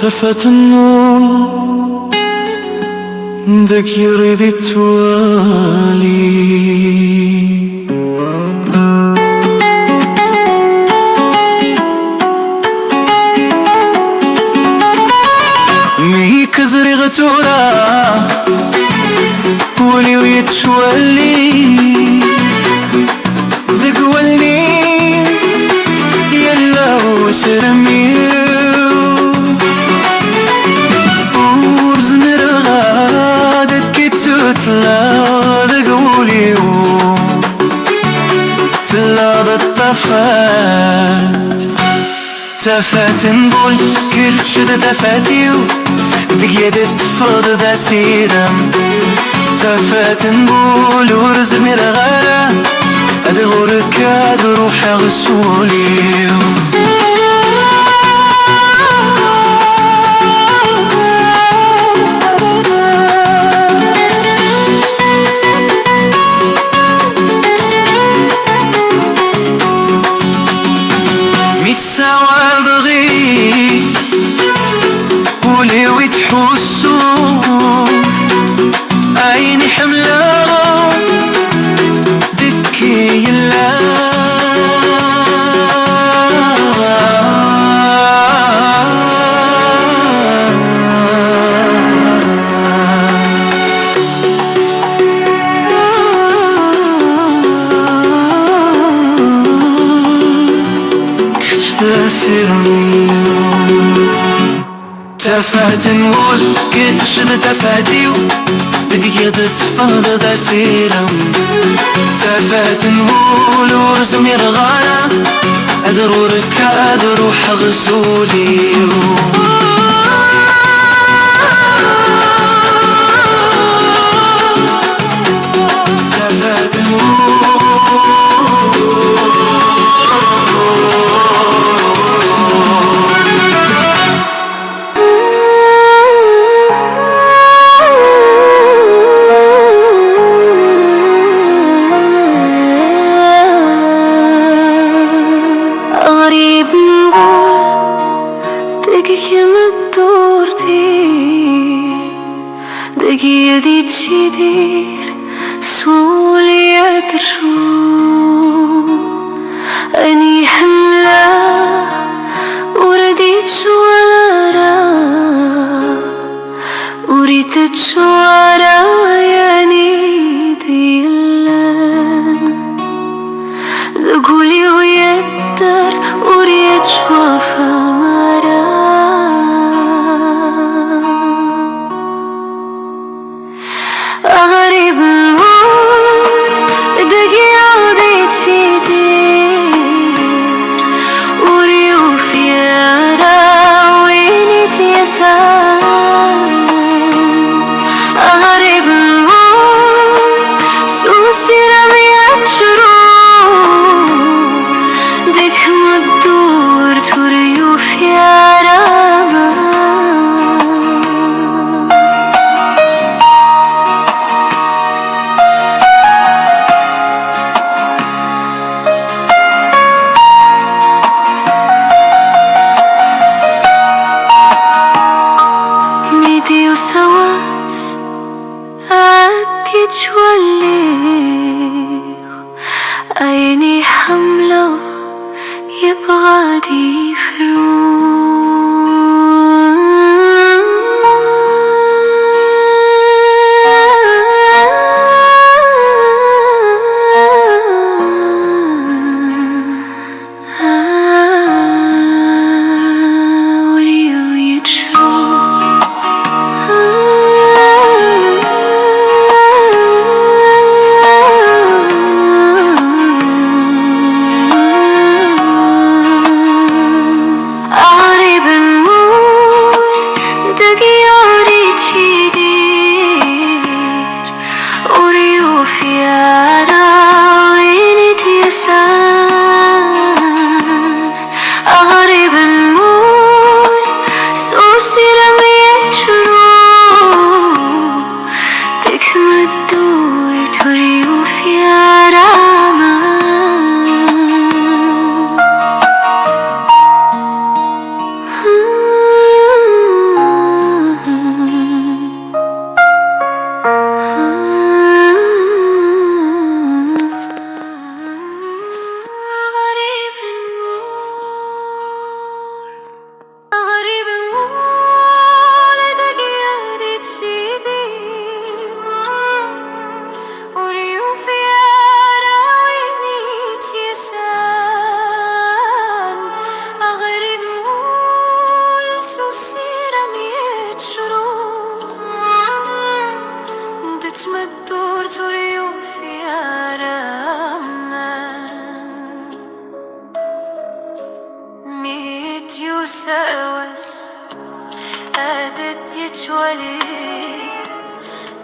طفت النور بدك يريد التوالي ميك زرغتورا ولي ويتشولي ذك ولي يلا وسرمي ورز مرغادت كتوتلا ذك ولي تلا ضطفات تفات نقول كرشد تفاتيو دقيت تفرض ذا سيرم تفات نقول ورز مرغالا أدغرك أدروح غسولي متساوى بغي ولي ويتحسو عيني حملة دكي يلا كتستاسرني تفات نقول كتشد تفاتيو دقيقة تفض ذا سيرم تفات نقول ورز مرغالا أدرورك أدروح غسولي تفات دقيقة دي تشيدير سولي أدرو أني حملة ورديت شوارا وريت شوارا يعني ديلان ذقولي ويدر وريت شوافا غريب الموت دقيقة وديت شديد وريوف يارا ويني تيسان غريب الموت سوسي رميات شروق دك مدور تريوف يارا سواس أتيتشولي عيني حملة يبغى يفرون ريوف يا رمان ميت يساوس أدت يتولي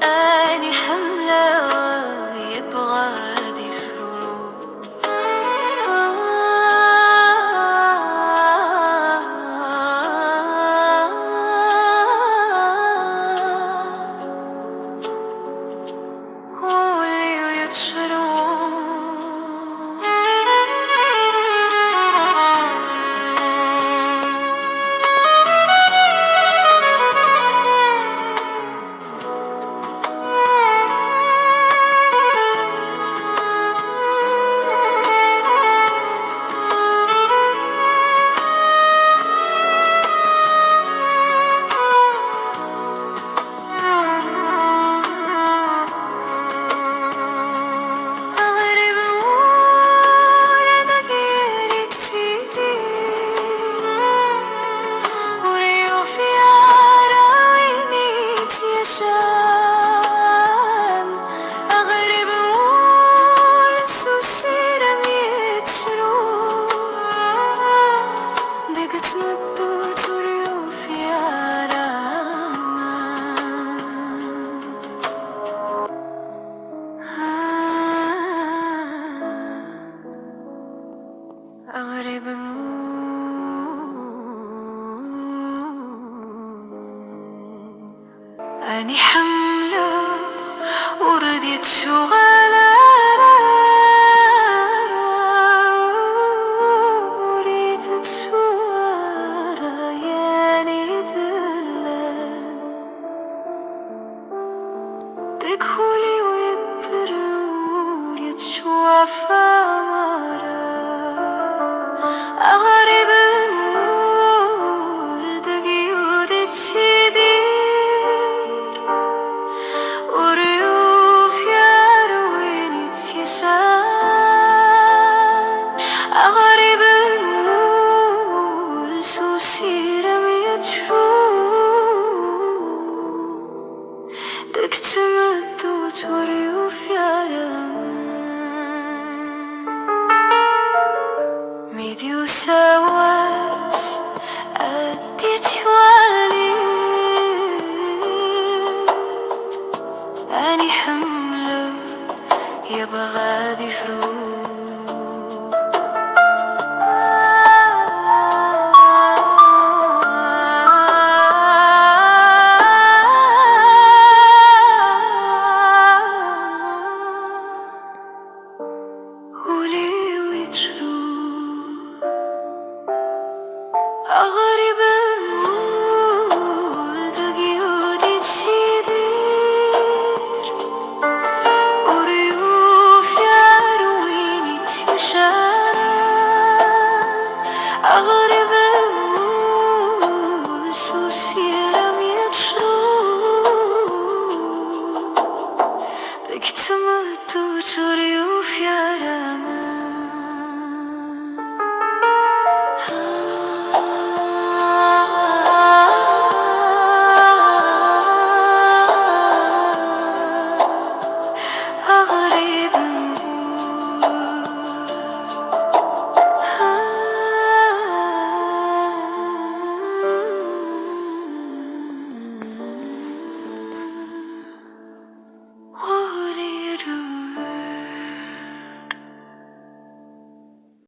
أني حملة يبغى دفرو هولي يتشرو أغرب أني حملة ورديت شغالة وريت تسوارة ياني ذلان تكهولي ويترول يتشوافا مرة أغرب نور دقيود تسيدير وريوف يا رويني تيسان أغرب نور سوسي رميت شروق دكت مدوت وريوف يا ميديو سواس أديت والي أني حملة يبغى دفرو